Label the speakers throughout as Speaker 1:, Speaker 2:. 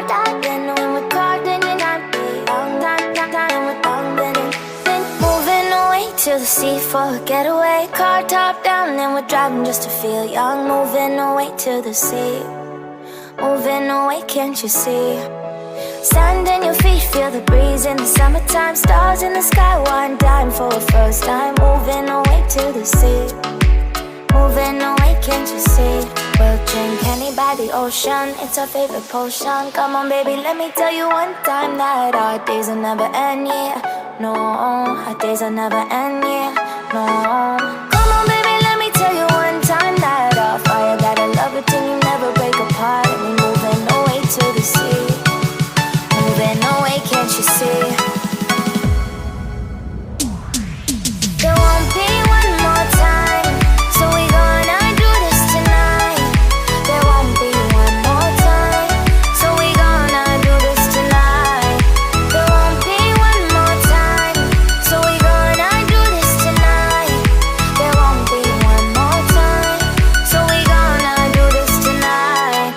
Speaker 1: caught up in. When we're caught, then you're not young, time we're young, then moving away to the sea for a getaway. Car top down, and we're driving just to feel young. Moving away to the sea, moving away, can't you see? Sand in your feet, feel the breeze in the summertime. Stars in the sky, one dime for a first time. Moving away to the sea, moving away, can't you see? We'll drink honey by the ocean, it's our favorite potion. Come on baby, let me tell you one time that our days will never end, yeah. No, our days will never end, yeah. No. Come on baby, let me tell you one time that our fire got a love it till you never break apart. And we moving away to the sea, moving away, can't you see? There won't be one more time, so we gonna do this tonight. There won't be one more time, so we gonna do this tonight. There won't be one more time, so we gonna do this tonight. There won't be one more time, so we gonna do this tonight.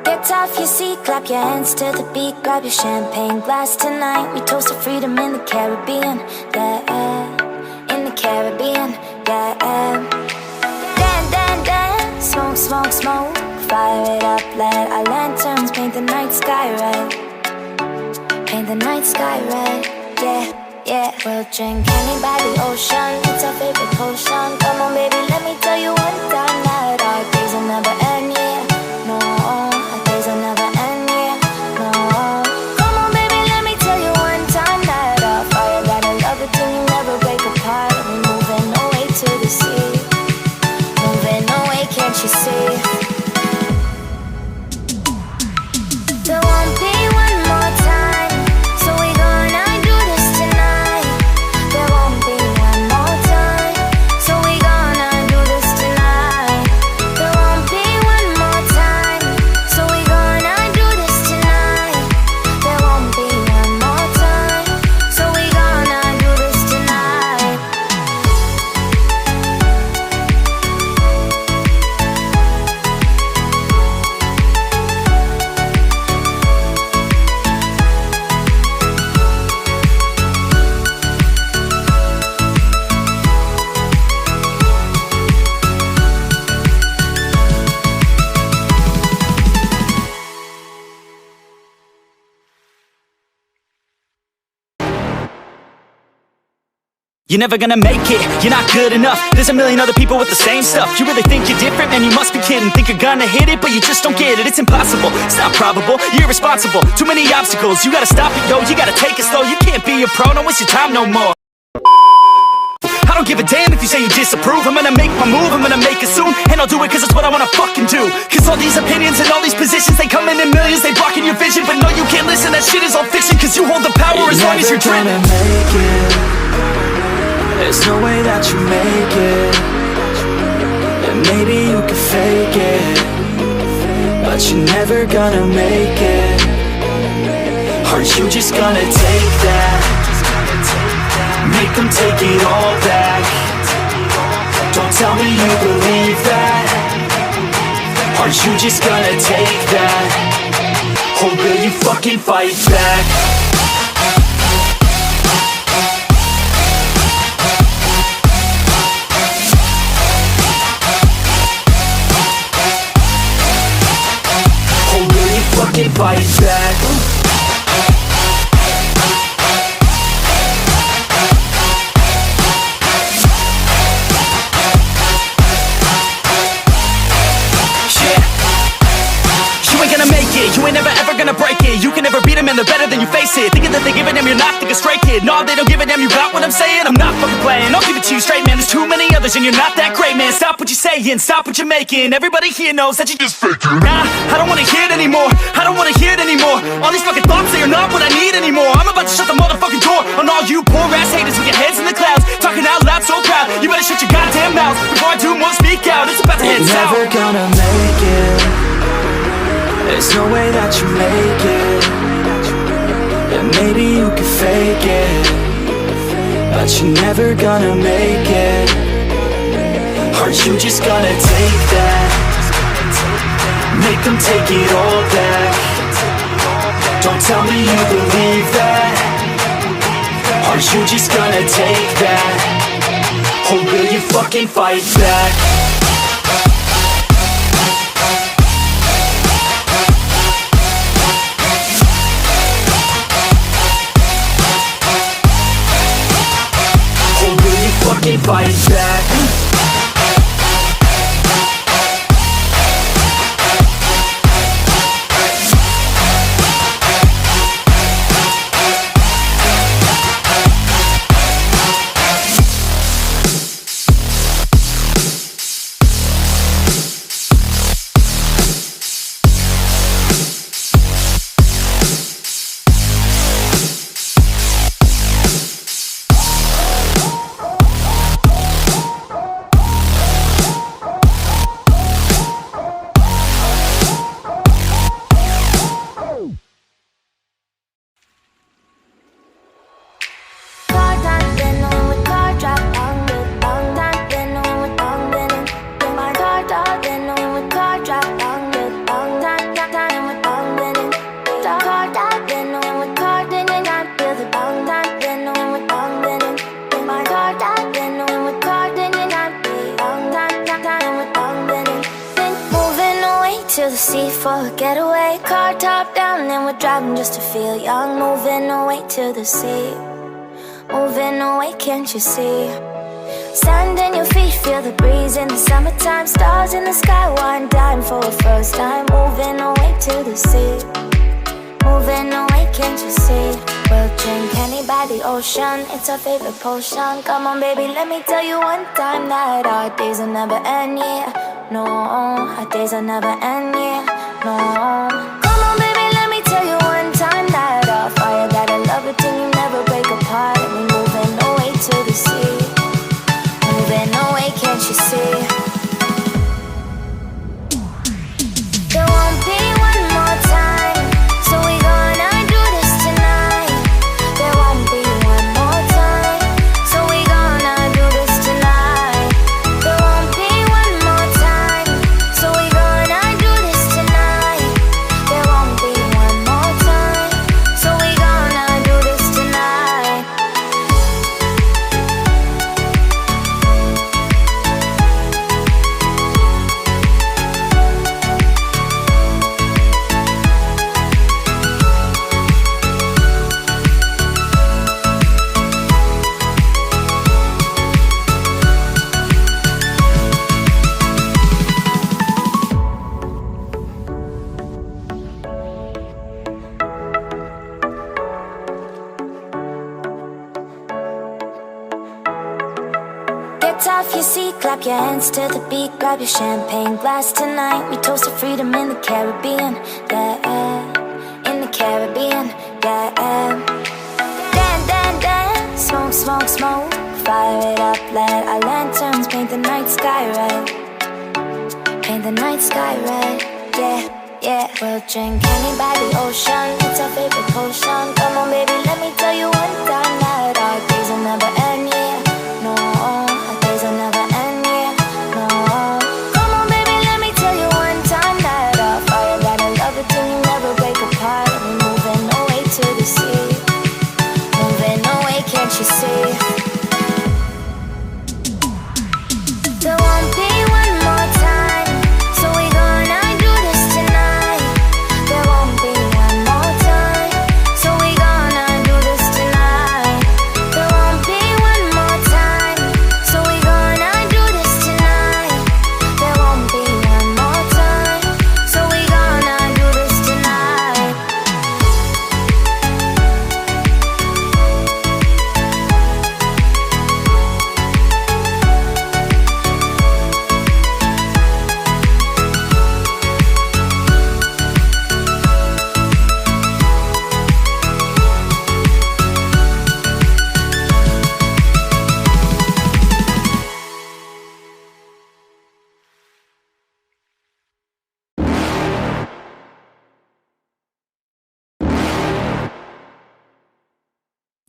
Speaker 1: Get off your seat, clap your hands to the beat. Grab your champagne glass tonight. We toast to freedom in the Caribbean, yeah. In the Caribbean, yeah. Dance, smoke, smoke, smoke. Fire it up, let our lanterns paint the night sky red. Paint the night sky red, yeah, yeah. We'll drink honey by the ocean, it's our favorite potion. Come on baby, let me tell you one time that our days will never end, yeah. No, our days will never end, yeah. No. Come on baby, let me tell you one time that our fire got a love it till you never break apart. And we moving away to the sea, moving away, can't you see? There won't be one more time, so we gonna do this tonight. There won't be one more time, so we gonna do this tonight. There won't be one more time, so we gonna do this tonight. There won't be one more time, so we gonna do this tonight.
Speaker 2: You're never gonna make it, you're not good enough. There's a million other people with the same stuff. You really think you're different? Man, you must be kidding. Think you're gonna hit it, but you just don't get it. It's impossible, it's not probable, you're irresponsible. Too many obstacles, you gotta stop it, yo. You gotta take it slow, you can't be a pro. Don't waste your time no more. I don't give a damn if you say you disapprove. I'm gonna make my move, I'm gonna make it soon. And I'll do it cause it's what I wanna fucking do. Cause all these opinions and all these positions, they come in millions, they blocking your vision. But no, you can't listen, that shit is all fiction. Cause you hold the power as long as you're dreaming.
Speaker 3: Make it. There's no way that you make it. And maybe you can fake it, but you're never gonna make it. Aren't you just gonna take that? Make them take it all back. Don't tell me you believe that. Aren't you just gonna take that? Or will you fucking fight back? Fucking fight back. Yeah. You ain't gonna make it, you ain't never ever gonna break it.
Speaker 2: it. You can never beat them and they're better than you, face it. Thinking that they give a damn, you're not thinking straight, kid. No, they don't give a damn, you got what I'm saying? I'm not fucking playing, I'll give it to you straight, man. There's too many others and you're not that great, man. Stop what you're saying, stop what you're making. Everybody here knows that you just faking. Nah, I don't wanna hear it anymore, I don't wanna hear it anymore. All these fucking thoughts, they are not what I need anymore. I'm about to shut the motherfucking door on all you poor ass haters with your heads in the clouds, talking out loud so proud. You better shut your goddamn mouth before I do more, speak out. It's about to head south.
Speaker 3: You're never gonna make it. There's no way that you make it. And maybe you can fake it, but you're never gonna make it. Are you just gonna take that? Make them take it all back. Don't tell me you believe that. Are you just gonna take that? Or will you fucking fight back? Or will you fucking fight back?
Speaker 1: For a getaway, car top down, and we're driving just to feel young. Moving away to the sea, moving away, can't you see? Sand in your feet, feel the breeze in the summertime. Stars in the sky, one dime for a first time. Moving away to the sea, moving away, can't you see? We'll drink honey by the ocean, it's our favorite potion. Come on baby, let me tell you one time that our days will never end, yeah. No, our days will never end, yeah. No. Come on baby, let me tell you one time that our fire got a love it till you never break apart. And we moving away to the sea, moving away, can't you see? There won't be one more time, so we gonna do this tonight. There won't be one more time, so we gonna do this tonight. There won't be one more time, so we gonna do this tonight. There won't be one more time, so we gonna do this tonight. Get off your seat, clap your hands to the beat. Grab your champagne glass tonight. We toast to freedom in the Caribbean, yeah. In the Caribbean, yeah. Dance, dance, dance, smoke, smoke, smoke. Fire it up, let our lanterns paint the night sky red. Paint the night sky red, yeah, yeah. We'll drink honey by the ocean, it's our favorite potion. Come on baby, let me tell you one time that our days will never end, yeah. No, our days will never end, yeah. No. Come on baby, let me tell you one time that our fire got a love it till you never break apart. And we moving away to the sea, moving away, can't you see? There won't be one more time, so we gonna do this tonight. There won't be one more time, so we gonna do this tonight.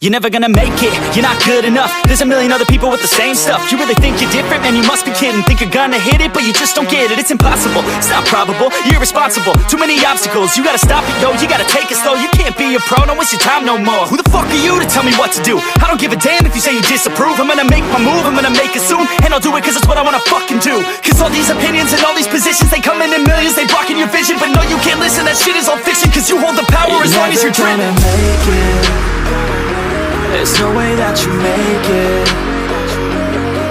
Speaker 2: You're never gonna make it, you're not good enough. There's a million other people with the same stuff. You really think you're different? Man, you must be kidding. Think you're gonna hit it, but you just don't get it. It's impossible, it's not probable, you're irresponsible. Too many obstacles, you gotta stop it, yo. You gotta take it slow, you can't be a pro. Don't waste your time no more. Who the fuck are you to tell me what to do? I don't give a damn if you say you disapprove. I'm gonna make my move, I'm gonna make it soon. And I'll do it cause it's what I wanna fucking do. Cause all these opinions and all these positions, they come in millions, they blocking your vision. But no, you can't listen, that shit is all fiction. Cause you hold the power as long as you're dreaming.
Speaker 3: There's no way that you make it.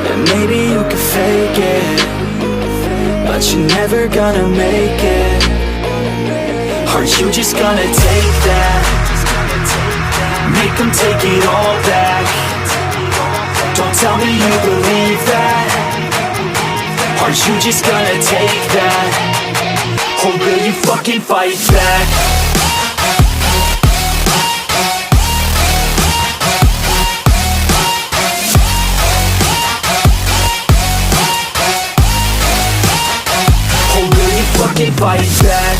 Speaker 3: And maybe you can fake it, but you're never gonna make it. Are you just gonna take that? Make them take it all back. Don't tell me you believe that. Are you just gonna take that? Or will you fucking fight back? Fucking fight back.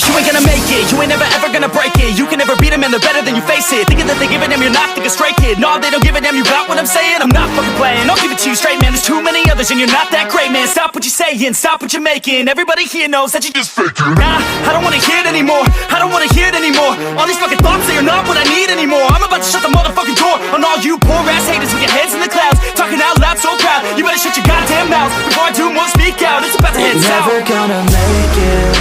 Speaker 3: You ain't gonna make it, you ain't never ever gonna break it. You can never beat them and they're better than you face it. Thinking that they give a damn, you're not thinking straight, kid. No, they don't give a damn, you got what I'm saying? I'm not fucking playing, I'll give it to you straight, man. There's too many others and you're not that great, man. Stop what you're saying, stop what you're making. Everybody here knows that you just faking. Nah, I don't wanna hear it anymore, I don't wanna hear it anymore. All these fucking thoughts, they are not what I need anymore. I'm about to shut the motherfucking door on all you poor ass haters with your heads in the clouds, talking out loud so proud. You better shut your goddamn mouth before I do more, speak out. It's about to head south. You're never gonna make it.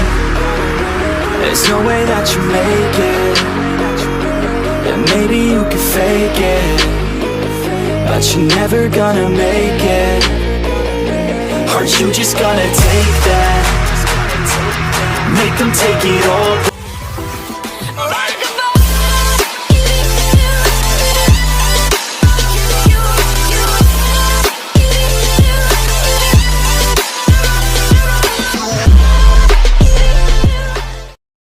Speaker 3: There's no way that you make it. And maybe you can fake it, but you're never gonna make it. Are you just gonna take that? Make them take it all.